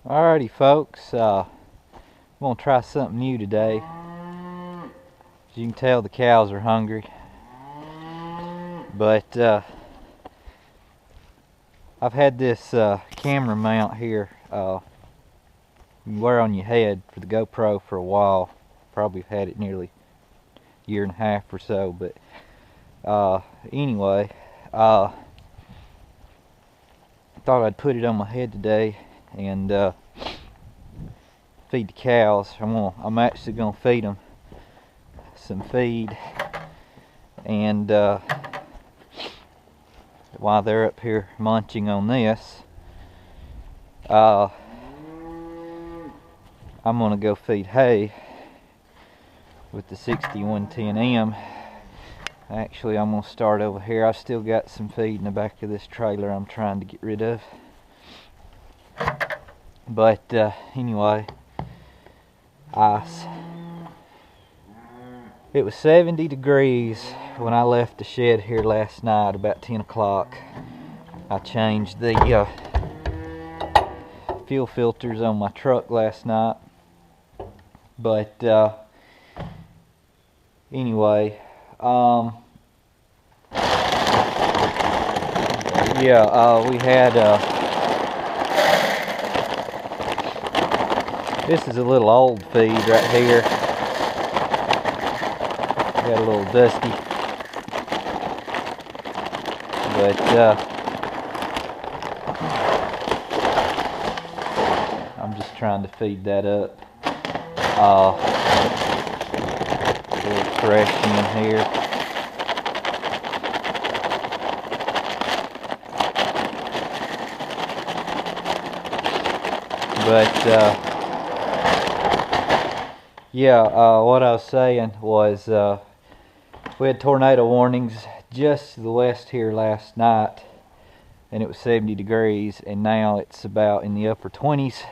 Alrighty folks, I'm going to try something new today. As you can tell, the cows are hungry. But I've had this camera mount here you wear on your head for the GoPro for a while. Probably had it nearly a year and a half or so. But anyway, I thought I'd put it on my head today and feed the cows. I'm actually gonna feed them some feed, and while they're up here munching on this, I'm gonna go feed hay with the 6110M. Actually, I'm gonna start over here. I've still got some feed in the back of this trailer I'm trying to get rid of. But anyway, ice. It was 70 degrees when I left the shed here last night about 10 o'clock. I changed the fuel filters on my truck last night. But anyway, we had this is a little old feed right here. Got a little dusty, but I'm just trying to feed that up. A little fresh in here. But what I was saying was we had tornado warnings just to the west here last night, and it was 70 degrees, and now it's about in the upper 20s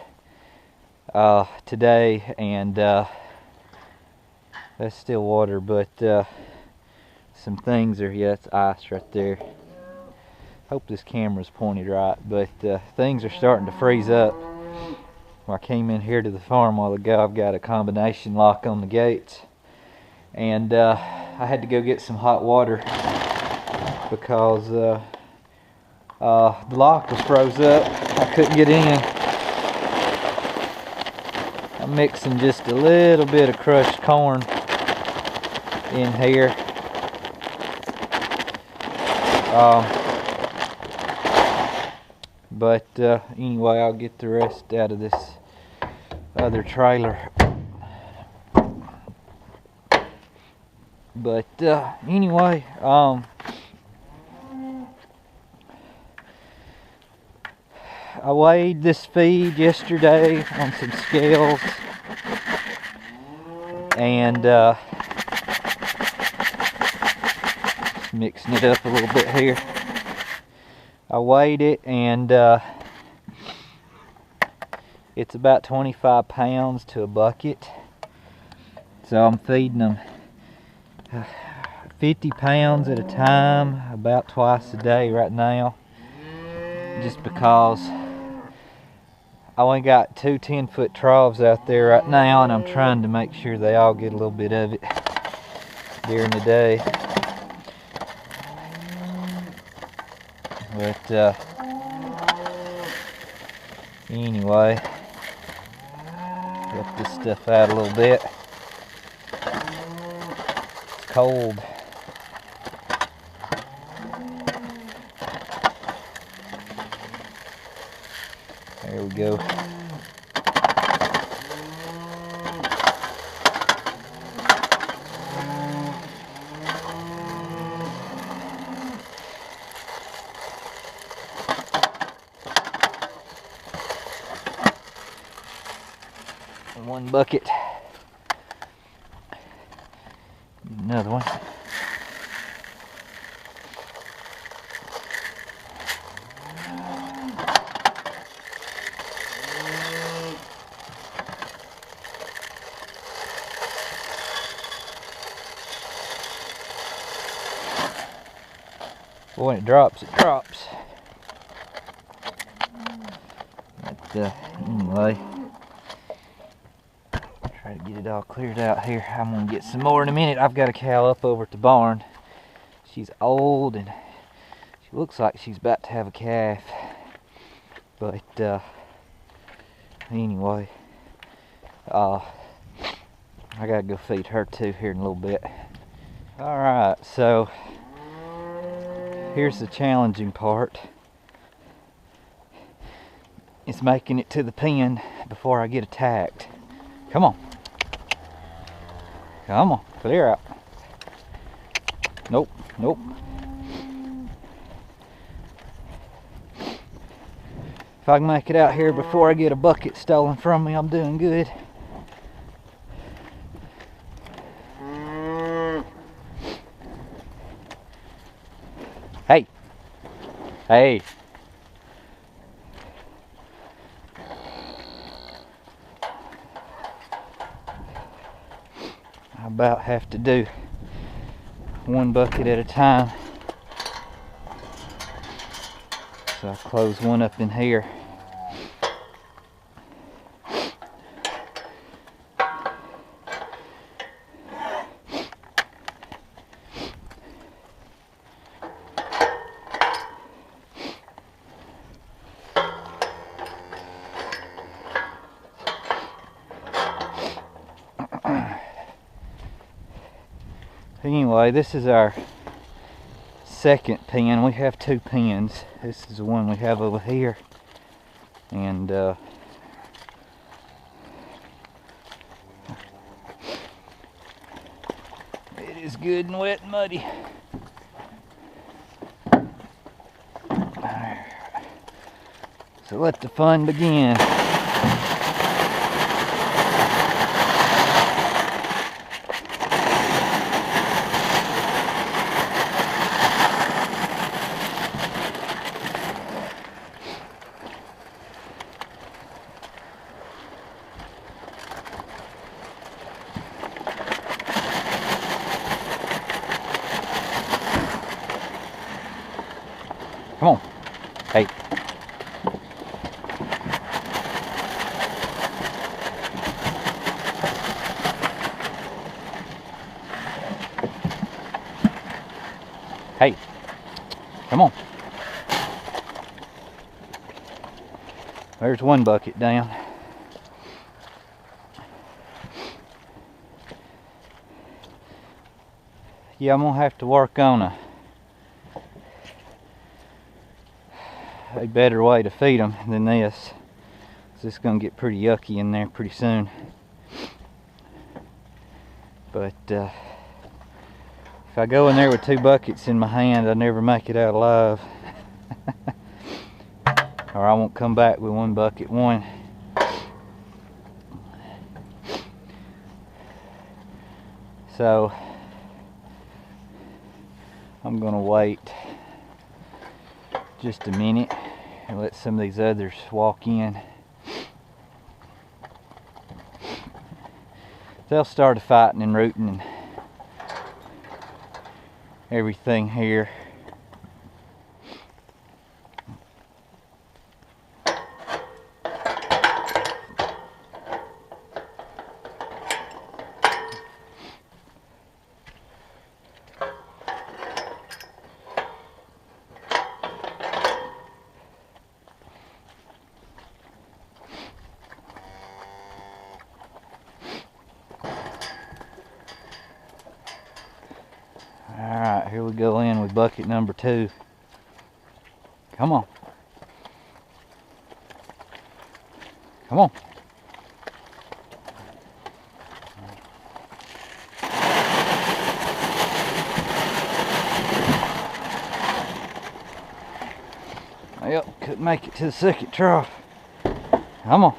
today, and that's still water, but some things are, yeah, it's ice right there. Hope this camera's pointed right, but things are starting to freeze up. When I came in here to the farm a while ago, I've got a combination lock on the gates, and I had to go get some hot water because the lock was froze up. I couldn't get in. I'm mixing just a little bit of crushed corn in here. But anyway, I'll get the rest out of this other trailer. But anyway, I weighed this feed yesterday on some scales, and just mixing it up a little bit here. I weighed it, and it's about 25 pounds to a bucket. So I'm feeding them 50 pounds at a time, about twice a day right now, just because I only got two 10-foot troughs out there right now, and I'm trying to make sure they all get a little bit of it during the day. But anyway, let this stuff out a little bit. It's cold. There we go. One bucket. Another one. Well, when it drops, it drops. Anyway, try to get it all cleared out here. I'm gonna get some more in a minute. I've got a cow up over at the barn. She's old and she looks like she's about to have a calf. But anyway, I gotta go feed her too here in a little bit. Alright, so here's the challenging part. It's making it to the pen before I get attacked. Come on. Come on, clear out. Nope, nope. If I can make it out here before I get a bucket stolen from me, I'm doing good. Hey. Hey. I about have to do one bucket at a time. So I close one up in here. Anyway, this is our second pen. We have two pens. This is the one we have over here, and it is good and wet and muddy. So let the fun begin. Come on. Hey. Hey. Come on. There's one bucket down. Yeah, I'm gonna have to work on a better way to feed them than this. It's gonna get pretty yucky in there pretty soon. But if I go in there with two buckets in my hand, I never make it out alive. Or I won't come back with one bucket one. So I'm gonna wait just a minute and let some of these others walk in. They'll start fighting and rooting and everything here. Alright, here we go in with bucket number 2. Come on. Come on. Yep, couldn't make it to the second trough. Come on.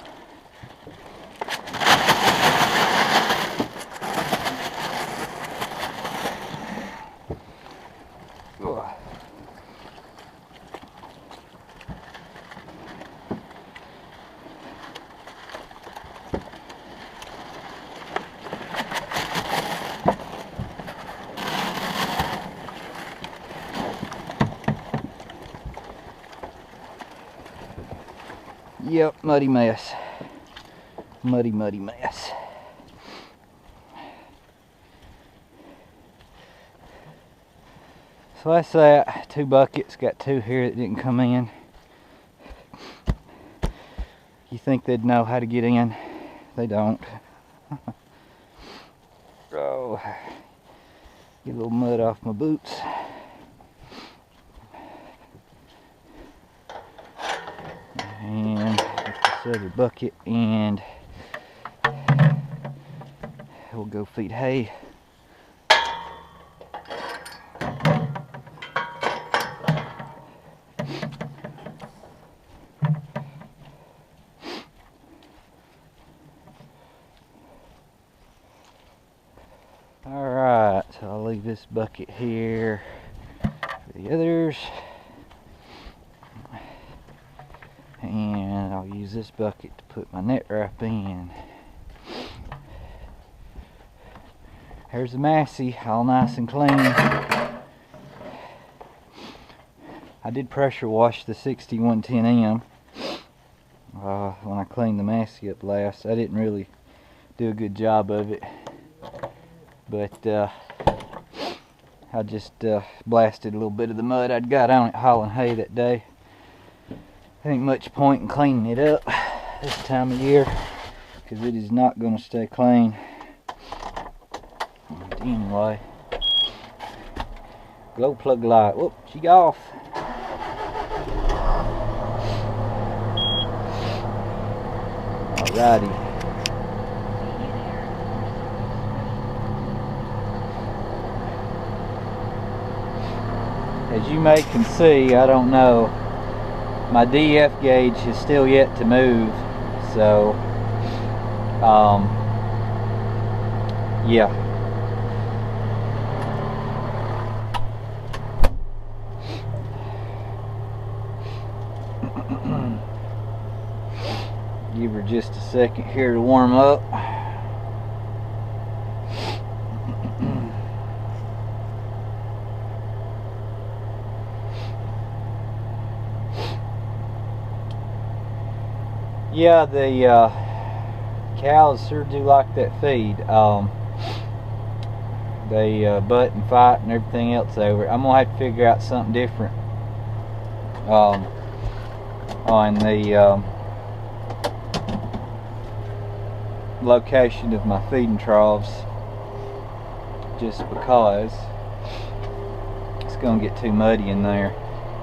Yep, muddy mess. Muddy mess. So that's that. 2 buckets. Got 2 here that didn't come in. You think they'd know how to get in? They don't. Oh, get a little mud off my boots. And get this other bucket, and we'll go feed hay. Alright, so I'll leave this bucket here for the others. And I'll use this bucket to put my net wrap in. Here's the Massey, all nice and clean. I did pressure wash the 6110M when I cleaned the Massey up last. I didn't really do a good job of it, but I just blasted a little bit of the mud I'd got on it hauling hay that day. Ain't much point in cleaning it up this time of year because it is not going to stay clean. But anyway, glow plug light. Whoop, she got off. Alrighty. As you may can see, I don't know, my DF gauge is still yet to move, so yeah. Give her just a second here to warm up. Yeah, the cows sure do like that feed. They butt and fight and everything else over it. I'm gonna have to figure out something different on the location of my feeding troughs, just because it's gonna get too muddy in there.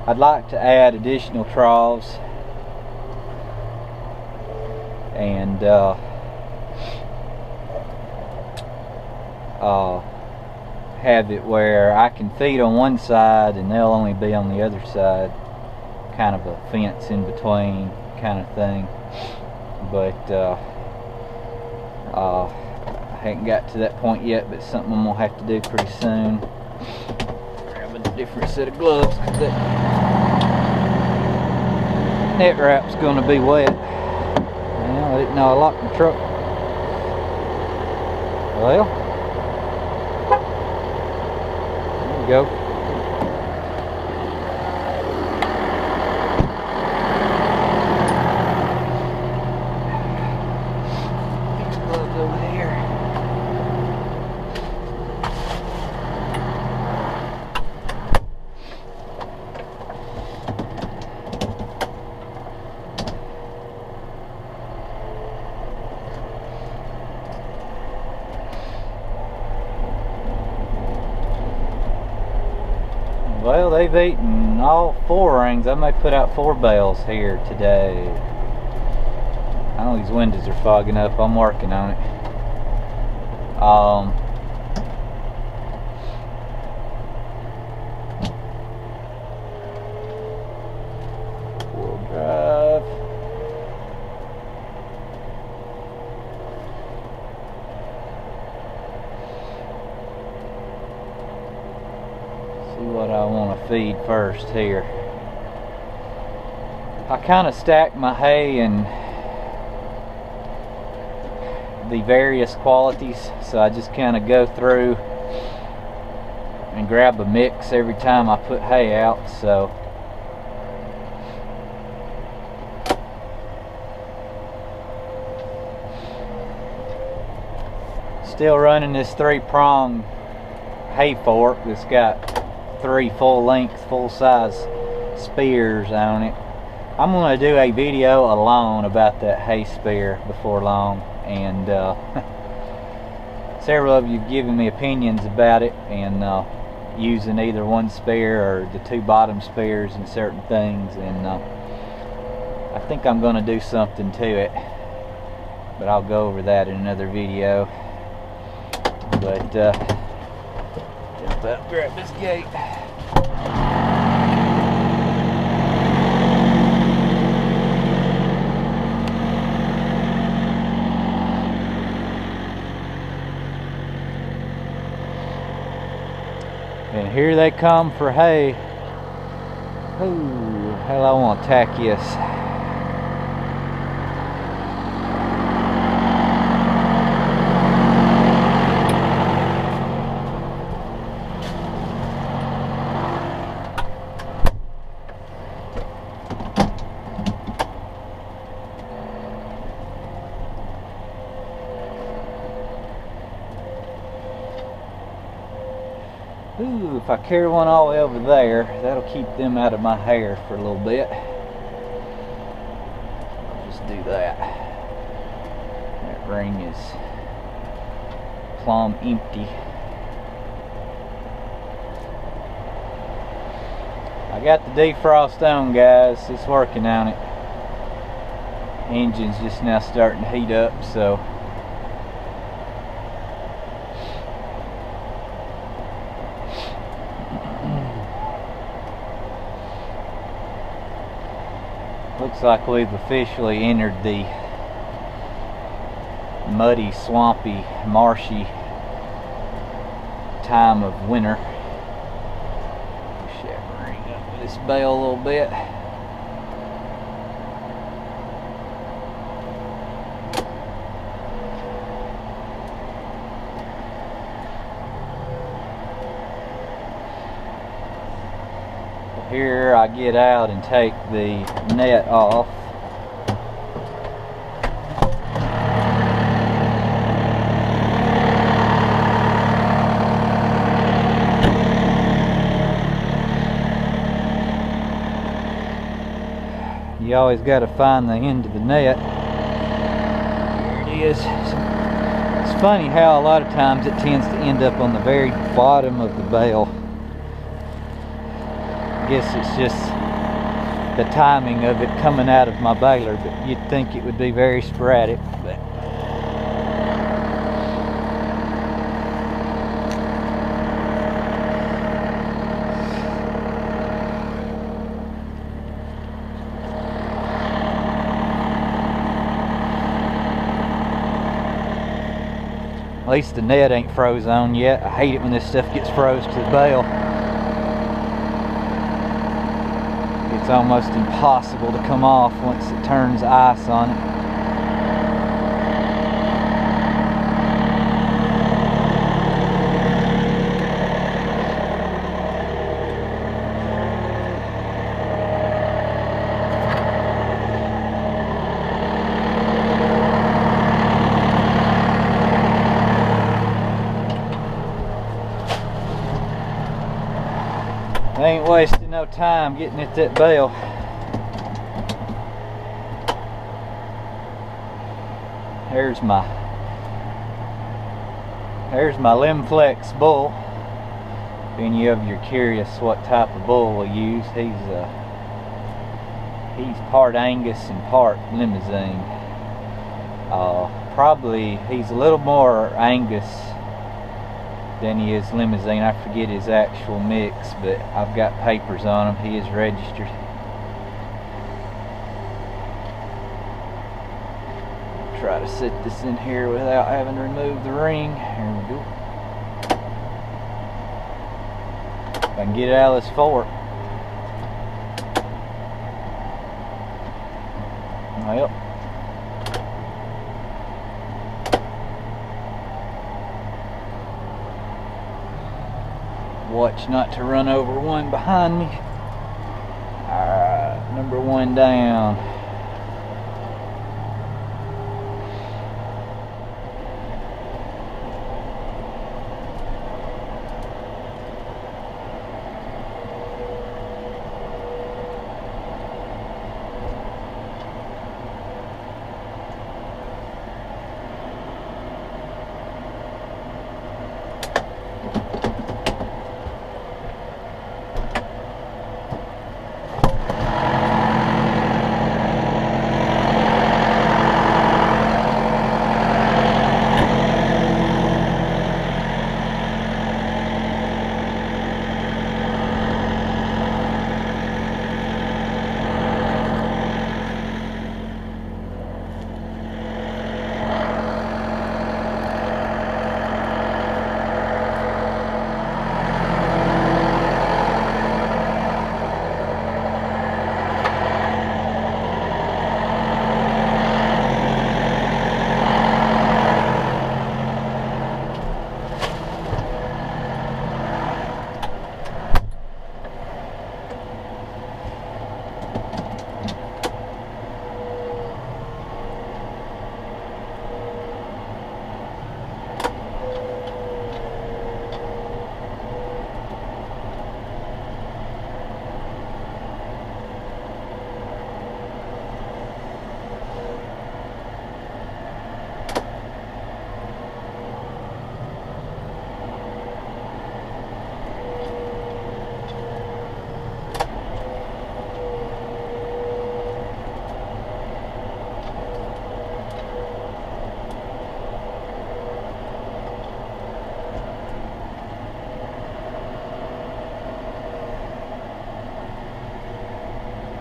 I'd like to add additional troughs and have it where I can feed on one side and they'll only be on the other side, kind of a fence in between kind of thing. But I haven't got to that point yet, but it's something I'm gonna have to do pretty soon. Grabbing a different set of gloves because that net wrap's gonna be wet. I didn't know I locked my truck. Well, there we go. These gloves over there. Well, they've eaten all 4 rings. I may put out 4 bales here today. I know these windows are fogging up. I'm working on it. Four-wheel drive. What I want to feed first here. I kind of stack my hay in the various qualities, so I just kind of go through and grab a mix every time I put hay out. So Still running this 3-prong hay fork that's got 3 full-length, full-size spears on it. I'm going to do a video alone about that hay spear before long, and several of you have given me opinions about it, and using either one spear or the 2 bottom spears in certain things, and I think I'm going to do something to it, but I'll go over that in another video. But jump up, grab this gate. And here they come for hay. Ooh, hell, I want to attack this. Ooh, if I carry one all the way over there, that'll keep them out of my hair for a little bit. I'll just do that. That ring is plumb empty. I got the defrost on, guys. It's working on it. Engine's just now starting to heat up, so looks like we've officially entered the muddy, swampy, marshy time of winter. Push that ring up with this bale a little bit. Here I get out and take the net off. You always got to find the end of the net. Here it is. It's funny how a lot of times it tends to end up on the very bottom of the bale. I guess it's just the timing of it coming out of my baler, but you'd think it would be very sporadic. But at least the net ain't froze on yet. I hate it when this stuff gets froze to the bale. It's almost impossible to come off once it turns ice on it. I ain't wasting no time getting at that bale. There's my Lim-Flex bull. If any of you are curious what type of bull we'll use, he's part Angus and part Limousin. Probably he's a little more Angus than he is Limousin. I forget his actual mix, but I've got papers on him. He is registered. Try to set this in here without having to remove the ring. Here we go. If I can get it out of this fork. Well, watch not to run over one behind me. Alright, number one down.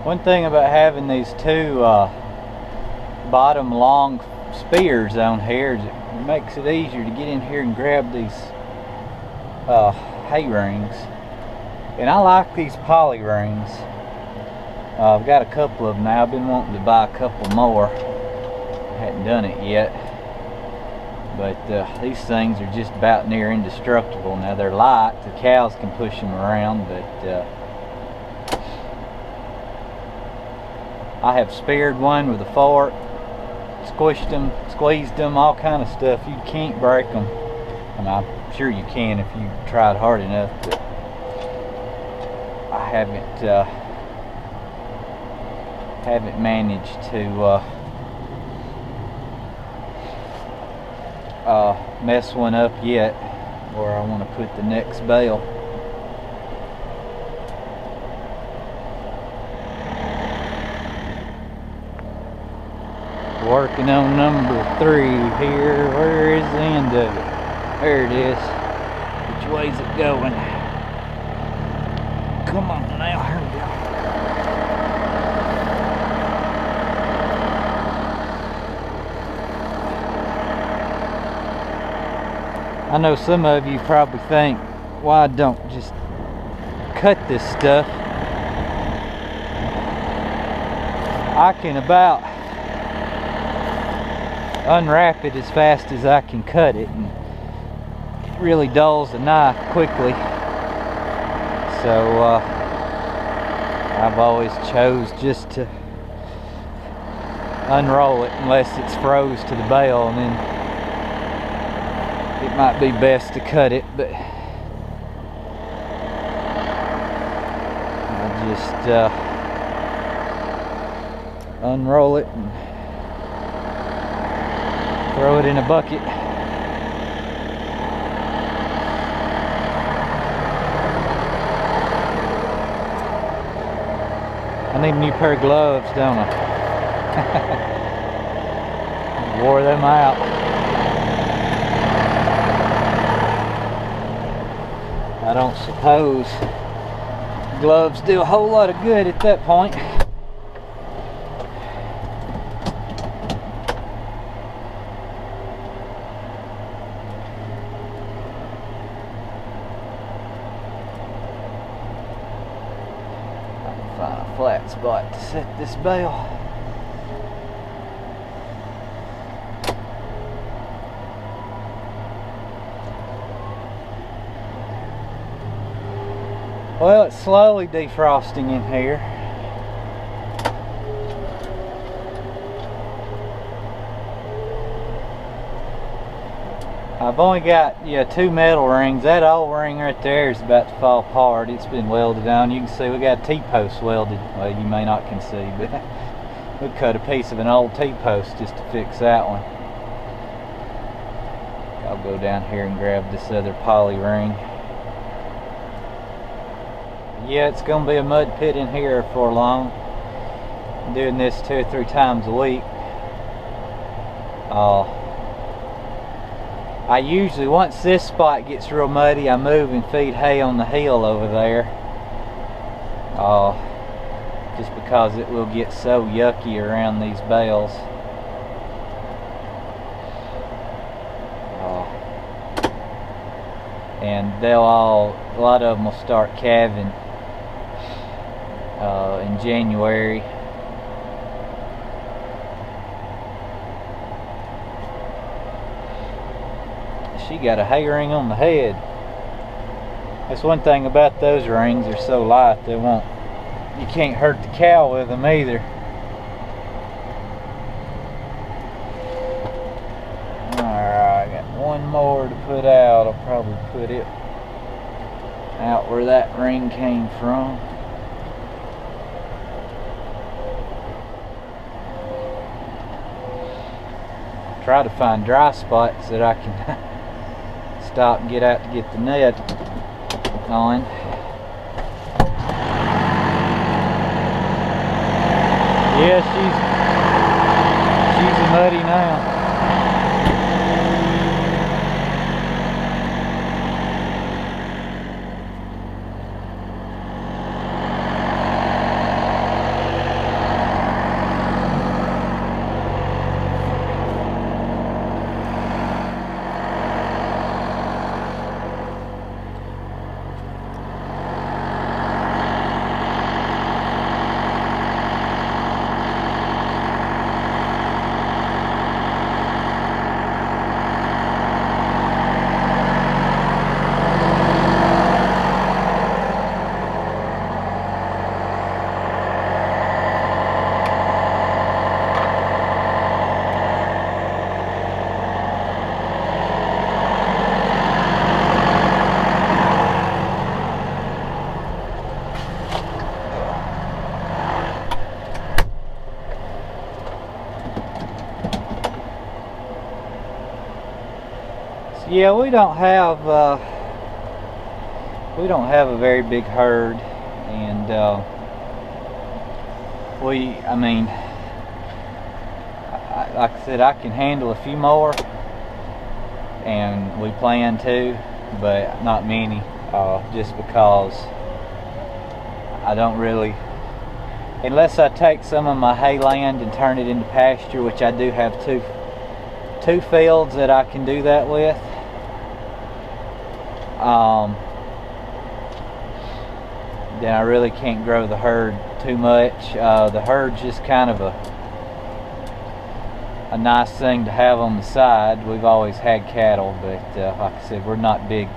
One thing about having these two bottom long spears on here is it makes it easier to get in here and grab these hay rings. And I like these poly rings. I've got a couple of them now. I've been wanting to buy a couple more. I hadn't done it yet. But these things are just about near indestructible. Now they're light, the cows can push them around, but I have speared one with a fork, squished them, squeezed them, all kind of stuff. You can't break them. I mean, I'm sure you can if you tried hard enough, but I haven't managed to mess one up yet where I want to put the next bale. Working on number 3 here. Where is the end of it? There it is. Which way is it going? Come on now, here we go. I know some of you probably think, why don't just cut this stuff? I can about unwrap it as fast as I can cut it, and it really dulls the knife quickly. So I've always chose just to unroll it unless it's froze to the bale, and then it might be best to cut it, but I just unroll it and throw it in a bucket. I need a new pair of gloves, don't I? Wore them out. I don't suppose gloves do a whole lot of good at that point. I'll find a flat spot to set this bale. Well, it's slowly defrosting in here. I've only got 2 metal rings. That old ring right there is about to fall apart. It's been welded on. You can see we got a T-post welded. Well, you may not can see, but we cut a piece of an old T-post just to fix that one. I'll go down here and grab this other poly ring. Yeah, it's going to be a mud pit in here for long. I'm doing this 2 or 3 times a week. I usually, once this spot gets real muddy, I move and feed hay on the hill over there. Just because it will get so yucky around these bales. And a lot of them will start calving in January. She got a hay ring on the head. That's one thing about those rings, they're so light you can't hurt the cow with them either. Alright, I got one more to put out. I'll probably put it out where that ring came from. Try to find dry spots that I can stop and get out to get the net on. Yeah, she's muddy now. Yeah, we don't have a very big herd, and I mean, like I said, I can handle a few more, and we plan to, but not many, just because I don't really, unless I take some of my hay land and turn it into pasture, which I do have two fields that I can do that with. Then I really can't grow the herd too much. The herd's just kind of a nice thing to have on the side. We've always had cattle, but like I said, we're not big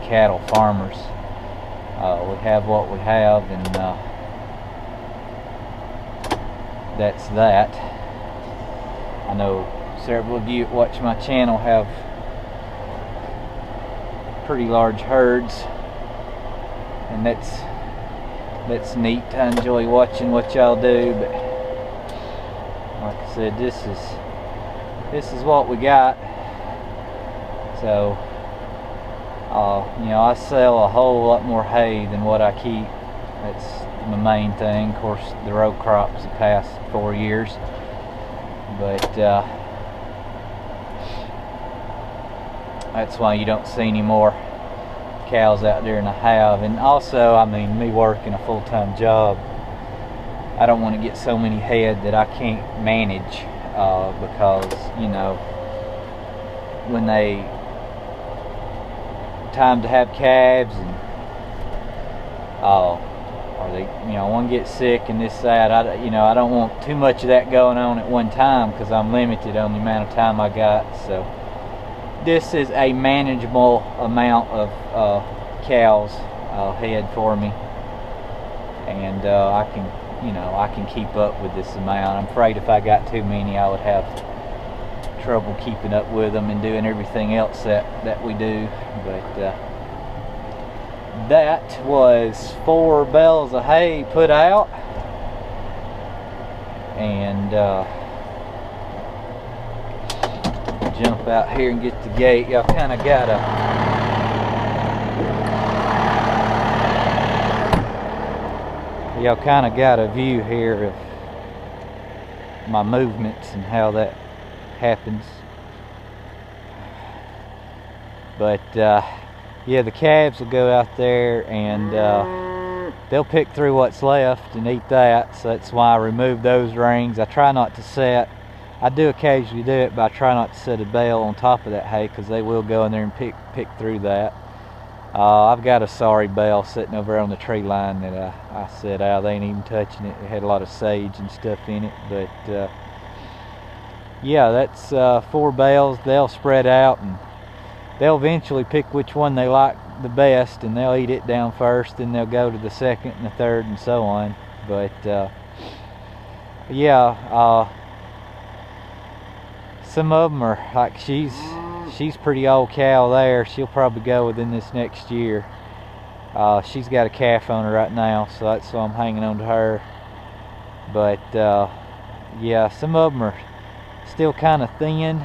cattle farmers. We have what we have, and that's that. I know several of you that watch my channel have pretty large herds, and that's neat. I enjoy watching what y'all do, but like I said, this is what we got. So you know, I sell a whole lot more hay than what I keep. That's my main thing. Of course, the row crops the past 4 years, but that's why you don't see any more cows out there than I have. And also, I mean, me working a full-time job, I don't want to get so many head that I can't manage, because, you know, when they time to have calves, and or they, you know, one gets sick and this that, I don't want too much of that going on at one time, because I'm limited on the amount of time I got. So this is a manageable amount of cows head for me, and I can keep up with this amount. I'm afraid if I got too many, I would have trouble keeping up with them and doing everything else that we do. But that was 4 bales of hay put out, and jump out here and get the gate. Y'all kind of got a view here of my movements and how that happens. But yeah, the calves will go out there, and they'll pick through what's left and eat that. So that's why I removed those rings. I try not to set, I do occasionally do it, but I try not to set a bale on top of that hay, because they will go in there and pick through that. I've got a sorry bale sitting over on the tree line that I set out. They ain't even touching it. It had a lot of sage and stuff in it. But yeah, that's 4 bales. They'll spread out, and they'll eventually pick which one they like the best, and they'll eat it down first, then they'll go to the second and the third and so on. But yeah, some of them are like, she's pretty old cow there. She'll probably go within this next year. She's got a calf on her right now, so that's why I'm hanging on to her. But yeah, some of them are still kind of thin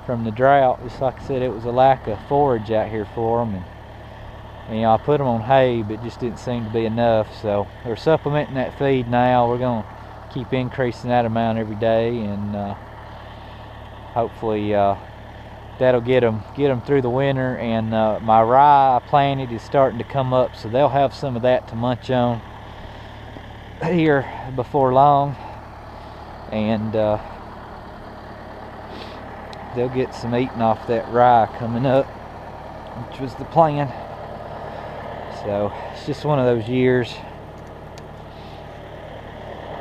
from the drought. Just like I said, it was a lack of forage out here for them, and you know, I put them on hay, but it just didn't seem to be enough. So they're supplementing that feed now. We're going to keep increasing that amount every day, and hopefully that'll get them through the winter. And my rye I planted is starting to come up, so they'll have some of that to munch on here before long, and they'll get some eating off that rye coming up, which was the plan. So it's just one of those years.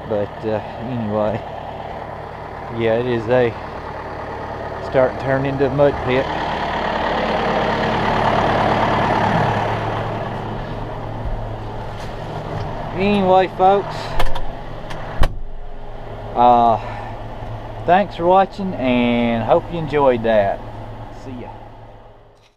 But anyway, yeah, it is starting to turn into a mud pit. Anyway, folks, thanks for watching, and hope you enjoyed that. See ya.